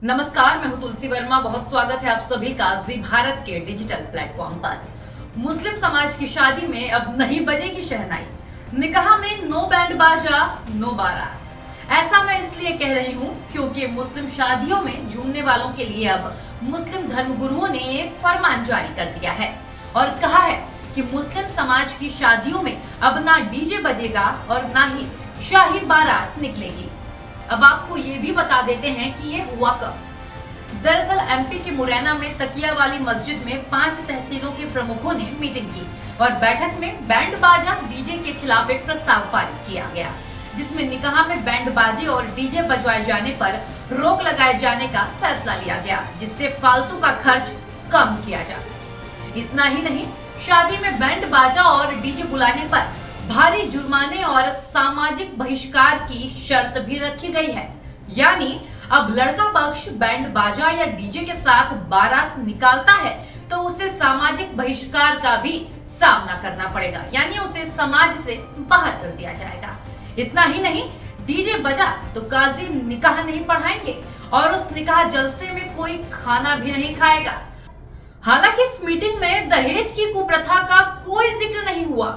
नमस्कार, मैं हूं तुलसी वर्मा। बहुत स्वागत है आप सभी का जी भारत के डिजिटल प्लेटफॉर्म पर। मुस्लिम समाज की शादी में अब नहीं बजेगी शहनाई, निकाह में नो बैंड बाजा नो बारात। ऐसा मैं इसलिए कह रही हूं क्योंकि मुस्लिम शादियों में झूमने वालों के लिए अब मुस्लिम धर्मगुरुओं ने एक फरमान जारी कर दिया है और कहा है कि मुस्लिम समाज की शादियों में अब ना डीजे बजेगा और ना ही शाही बारात निकलेगी। अब आपको ये भी बता देते हैं कि ये हुआ कब। दरअसल एमपी के मुरैना में तकिया वाली मस्जिद में 5 तहसीलों के प्रमुखों ने मीटिंग की और बैठक में बैंड बाजा डीजे के खिलाफ एक प्रस्ताव पारित किया गया, जिसमें निकाह में बैंड बाजे और डीजे बजवाए जाने पर रोक लगाए जाने का फैसला लिया गया, जिससे फालतू का खर्च कम किया जा सके। इतना ही नहीं, शादी में बैंड बाजा और डीजे बुलाने पर भारी जुर्माने और सामाजिक बहिष्कार की शर्त भी रखी गई है। यानी अब लड़का पक्ष बैंड बाजा या डीजे के साथ बारात निकालता है तो उसे सामाजिक बहिष्कार का भी सामना करना पड़ेगा, यानी उसे समाज से बाहर कर दिया जाएगा। इतना ही नहीं, डीजे बजा तो काजी निकाह नहीं पढ़ाएंगे और उस निकाह जलसे में कोई खाना भी नहीं खाएगा। हालांकि इस मीटिंग में दहेज की कुप्रथा का कोई जिक्र नहीं हुआ,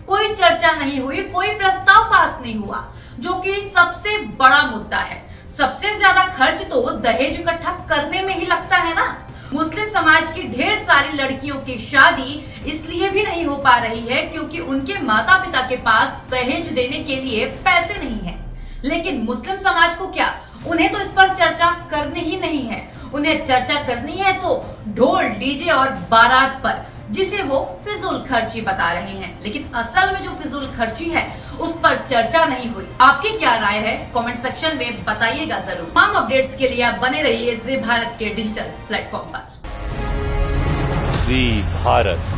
कोई चर्चा नहीं हुई, कोई प्रस्ताव पास नहीं हुआ, जो कि सबसे बड़ा मुद्दा है। सबसे ज्यादा खर्च तो दहेज इकट्ठा करने में ही लगता है ना। मुस्लिम समाज की ढेर सारी लड़कियों की शादी इसलिए भी नहीं हो पा रही है क्योंकि उनके माता पिता के पास दहेज देने के लिए पैसे नहीं है। लेकिन मुस्लिम समाज को क्या, उन्हें तो इस पर चर्चा करनी ही नहीं है। उन्हें चर्चा करनी है तो ढोल डीजे और बारात पर, जिसे वो फिजूल खर्ची बता रहे हैं। लेकिन असल में जो फिजूल खर्ची है उस पर चर्चा नहीं हुई। आपकी क्या राय है, कमेंट सेक्शन में बताइएगा जरूर। तमाम अपडेट्स के लिए आप बने रहिए जी भारत के डिजिटल प्लेटफॉर्म पर। जी भारत।